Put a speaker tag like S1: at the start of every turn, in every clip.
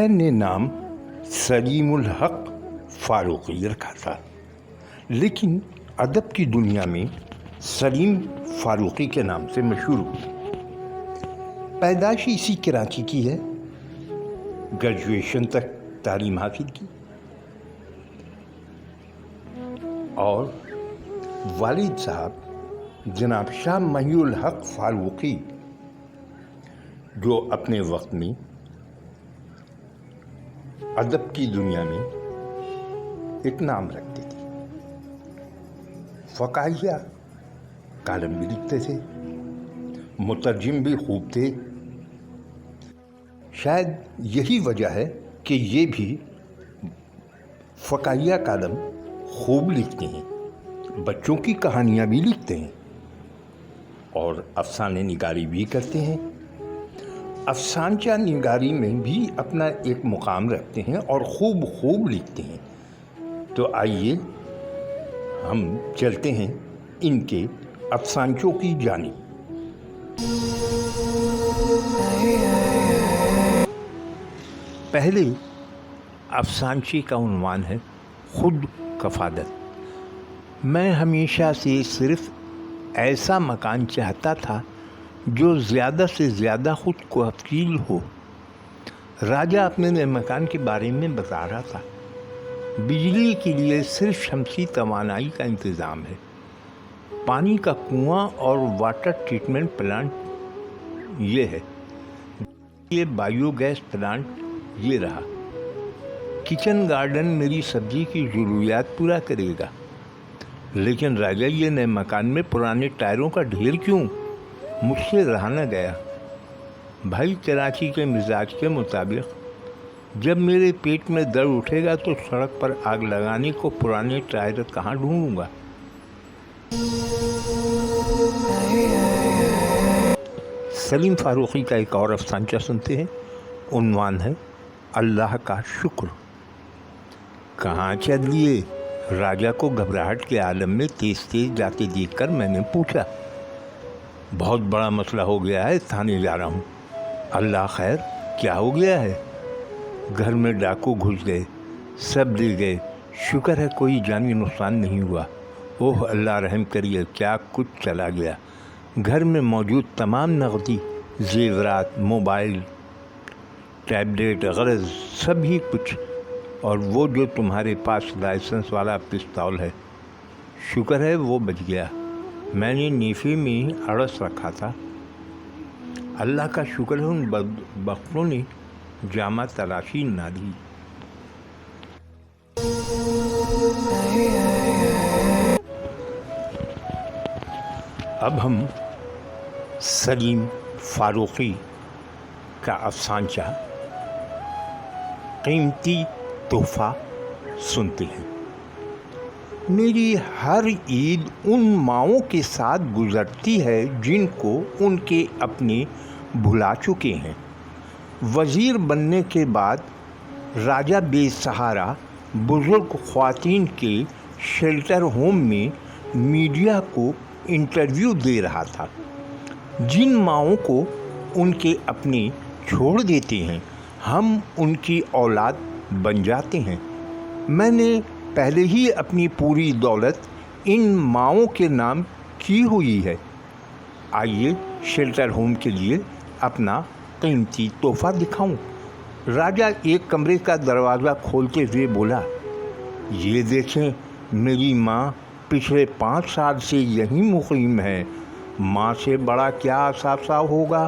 S1: میں نے نام سلیم الحق فاروقی رکھا تھا، لیکن ادب کی دنیا میں سلیم فاروقی کے نام سے مشہور ہوں۔ پیدائش اسی کراچی کی ہے، گریجویشن تک تعلیم حاصل کی، اور والد صاحب جناب شاہ محی الحق فاروقی جو اپنے وقت میں ادب کی دنیا میں ایک نام رکھتے تھے، فقاہیہ کالم بھی لکھتے تھے، مترجم بھی خوب تھے۔ شاید یہی وجہ ہے کہ یہ بھی فقاہیہ کالم خوب لکھتے ہیں، بچوں کی کہانیاں بھی لکھتے ہیں اور افسانے نگاری بھی کرتے ہیں۔ افسانچہ نگاری میں بھی اپنا ایک مقام رکھتے ہیں اور خوب لکھتے ہیں۔ تو آئیے ہم چلتے ہیں ان کے افسانچوں کی جانب۔ پہلے افسانچے کا عنوان ہے خود کفالت۔ میں ہمیشہ سے صرف ایسا مکان چاہتا تھا جو زیادہ سے زیادہ خود کفیل ہو۔ راجہ اپنے نئے مکان کے بارے میں بتا رہا تھا۔ بجلی کے لیے صرف شمسی توانائی کا انتظام ہے، پانی کا کنواں اور واٹر ٹریٹمنٹ پلانٹ یہ ہے، یہ بایو گیس پلانٹ یہ رہا، کچن گارڈن میری سبزی کی ضروریات پورا کرے گا۔ لیکن راجہ یہ نئے مکان میں پرانے ٹائروں کا ڈھیر کیوں؟ مجھ سے رہا نہ گیا۔ بھائی کراچی کے مزاج کے مطابق جب میرے پیٹ میں درد اٹھے گا تو سڑک پر آگ لگانے کو پرانے ٹائر کہاں ڈھونڈوں گا؟ سلیم فاروقی کا ایک اور افسانچہ سنتے ہیں، عنوان ہے اللہ کا شکر۔ کہاں چل لیے؟ راجہ کو گھبراہٹ کے عالم میں تیز جاتے دیکھ کر میں نے پوچھا۔ بہت بڑا مسئلہ ہو گیا ہے، تھانے جا رہا ہوں۔ اللہ خیر، کیا ہو گیا ہے؟ گھر میں ڈاکو گھس گئے، سب لے گئے، شکر ہے کوئی جانی نقصان نہیں ہوا۔ اوہ اللہ رحم کریے، کیا کچھ چلا گیا۔ گھر میں موجود تمام نقدی، زیورات، موبائل، ٹیبلیٹ، غرض سب ہی کچھ، اور وہ جو تمہارے پاس لائسنس والا پستول ہے، شکر ہے وہ بچ گیا۔ میں نے نیفے میں اڑس رکھا تھا۔ اللہ کا شکر ہے ان بدبختوں نے جامع تلاشی نہ دی۔ اب ہم سلیم فاروقی کا افسانچہ قیمتی تحفہ سنتے ہیں۔ میری ہر عید ان ماؤں کے ساتھ گزرتی ہے جن کو ان کے اپنے بھلا چکے ہیں۔ وزیر بننے کے بعد راجہ بے سہارا بزرگ خواتین کے شیلٹر ہوم میں میڈیا کو انٹرویو دے رہا تھا۔ جن ماؤں کو ان کے اپنے چھوڑ دیتے ہیں، ہم ان کی اولاد بن جاتے ہیں۔ میں نے پہلے ہی اپنی پوری دولت ان ماؤں کے نام کی ہوئی ہے۔ آئیے شیلٹر ہوم کے لیے اپنا قیمتی تحفہ دکھاؤں۔ راجہ ایک کمرے کا دروازہ کھولتے ہوئے بولا، یہ دیکھیں میری ماں پچھلے 5 سال سے یہیں مقیم ہے، ماں سے بڑا کیا اثاثہ ہوگا۔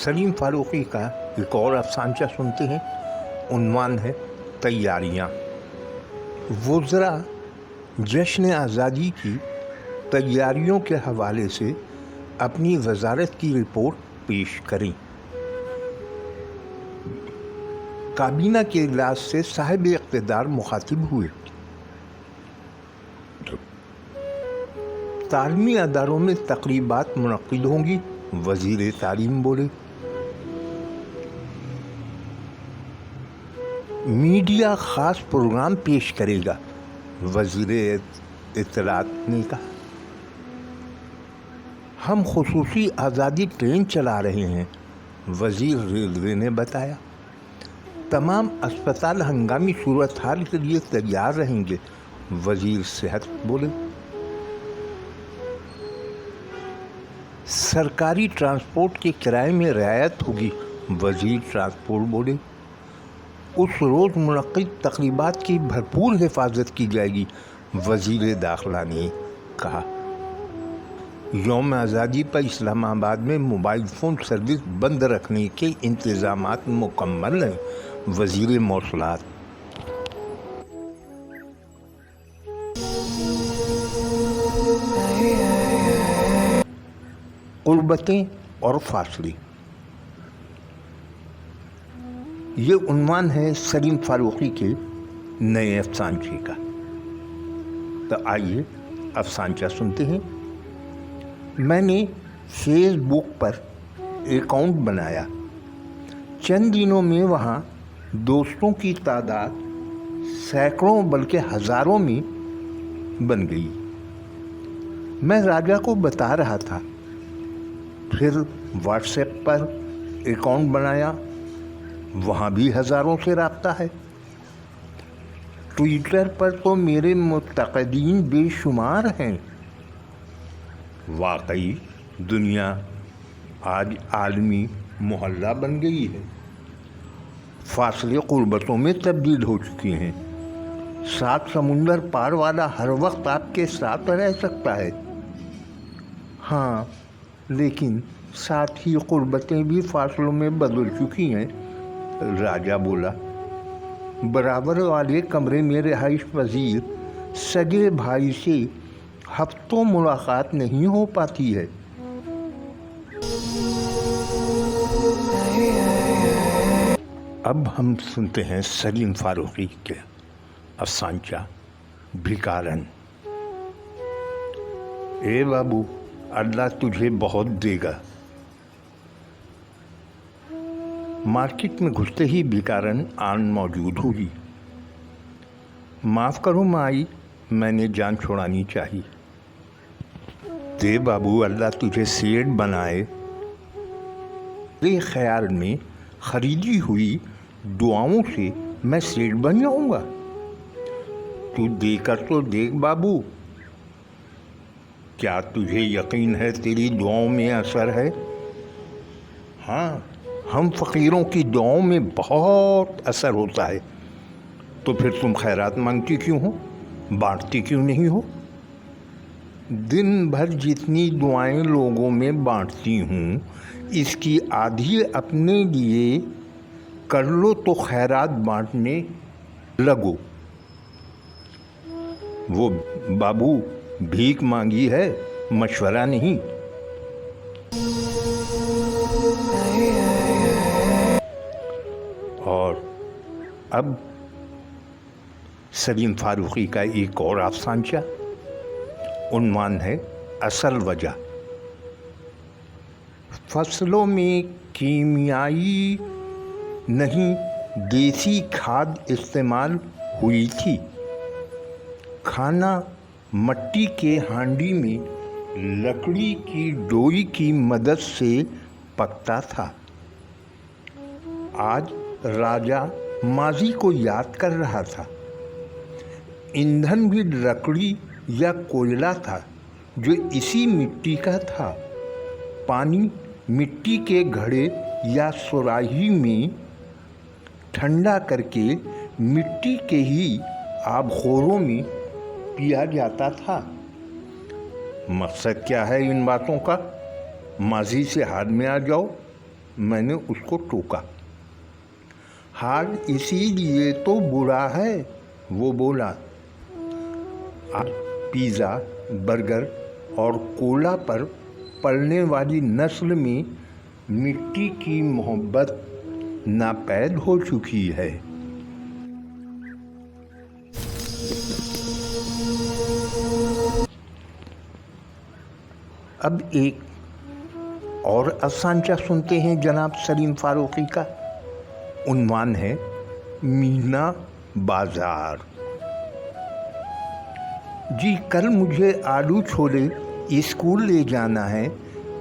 S1: سلیم فاروقی کا ایک اور افسانچہ سنتے ہیں، عنوان ہے تیاریاں۔ وزراء جشن آزادی کی تیاریوں کے حوالے سے اپنی وزارت کی رپورٹ پیش کریں۔ کابینہ کے اجلاس سے صاحب اقتدار مخاطب ہوئے۔ تعلیمی اداروں میں تقریبات منعقد ہوں گی، وزیر تعلیم بولے۔ میڈیا خاص پروگرام پیش کرے گا، وزیر اطلاعات نے کہا۔ ہم خصوصی آزادی ٹرین چلا رہے ہیں، وزیر ریلوے نے بتایا۔ تمام اسپتال ہنگامی صورتحال کے لیے تیار رہیں گے، وزیر صحت بولے۔ سرکاری ٹرانسپورٹ کے کرائے میں رعایت ہوگی، وزیر ٹرانسپورٹ بولے۔ اس روز منعقد تقریبات کی بھرپور حفاظت کی جائے گی، وزیر داخلہ نے کہا۔ یوم آزادی پر اسلام آباد میں موبائل فون سروس بند رکھنے کے انتظامات مکمل ہیں، وزیر مواصلات۔ قربتیں اور فاصلے، یہ عنوان ہے سلیم فاروقی کے نئے افسانچے کا۔ تو آئیے افسانچہ سنتے ہیں۔ میں نے فیس بک پر اکاؤنٹ بنایا، چند دنوں میں وہاں دوستوں کی تعداد سینکڑوں بلکہ ہزاروں میں بن گئی۔ میں راجہ کو بتا رہا تھا، پھر واٹس ایپ پر اکاؤنٹ بنایا، وہاں بھی ہزاروں سے رابطہ ہے۔ ٹویٹر پر تو میرے متقدین بے شمار ہیں۔ واقعی دنیا آج عالمی محلہ بن گئی ہے، فاصلے قربتوں میں تبدیل ہو چکے ہیں۔ 7 سمندر پار والا ہر وقت آپ کے ساتھ رہ سکتا ہے، ہاں، لیکن ساتھ ہی قربتیں بھی فاصلوں میں بدل چکی ہیں، راجہ بولا۔ برابر والے کمرے میں رہائش پذیر سگے بھائی سے ہفتوں ملاقات نہیں ہو پاتی ہے۔ اب ہم سنتے ہیں سلیم فاروقی کے افسانچہ بھکارن۔ اے بابو، اللہ تجھے بہت دے گا۔ مارکیٹ میں گھستے ہی بھکارن آن موجود ہوئی۔ معاف کرو مائی، میں نے جان چھوڑانی چاہی۔ دے بابو، اللہ تجھے سیٹ بنائے۔ میرے خیال میں خریدی ہوئی دعاؤں سے میں سیٹ بن جاؤں گا؟ تو دے کر تو دیکھ بابو، کیا تجھے یقین ہے تیری دعاؤں میں اثر ہے؟ ہاں، ہم فقیروں کی دعاؤں میں بہت اثر ہوتا ہے۔ تو پھر تم خیرات مانگتی کیوں ہو، بانٹتی کیوں نہیں ہو؟ دن بھر جتنی دعائیں لوگوں میں بانٹتی ہوں، اس کی آدھی اپنے لیے کر لو تو خیرات بانٹنے لگو۔ وہ بابو بھیک مانگی ہے، مشورہ نہیں۔ اور اب سلیم فاروقی کا ایک اور افسانچہ، عنوان ہے اصل وجہ۔ فصلوں میں کیمیائی نہیں دیسی کھاد استعمال ہوئی تھی۔ کھانا مٹی کے ہانڈی میں لکڑی کی ڈوئی کی مدد سے پکتا تھا۔ آج راجہ ماضی کو یاد کر رہا تھا۔ ایندھن بھی لکڑی یا کوئلہ تھا جو اسی مٹی کا تھا۔ پانی مٹی کے گھڑے یا سراہی میں ٹھنڈا کر کے مٹی کے ہی آب خوروں میں پیا جاتا تھا۔ مقصد کیا ہے ان باتوں کا؟ ماضی سے حال میں آ جاؤ، میں نے اس کو ٹوکا۔ حال اسی لیے تو برا ہے، وہ بولا۔ آج پیزا، برگر اور کولا پر پلنے والی نسل میں مٹی کی محبت ناپید ہو چکی ہے۔ اب ایک اور افسانچہ سنتے ہیں جناب سلیم فاروقی کا، عنوان ہے مینا بازار۔ جی کل مجھے آلو چھولے اسکول لے جانا ہے،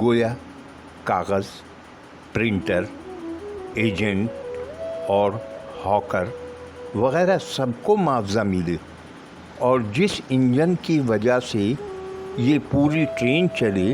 S1: گویا کاغذ، پرنٹر، ایجنٹ اور ہاکر وغیرہ سب کو معاوضہ ملے، اور جس انجن کی وجہ سے یہ پوری ٹرین چلے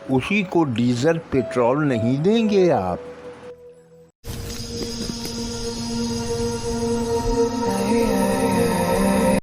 S1: اسی کو ڈیزل پٹرول نہیں دیں گے آپ۔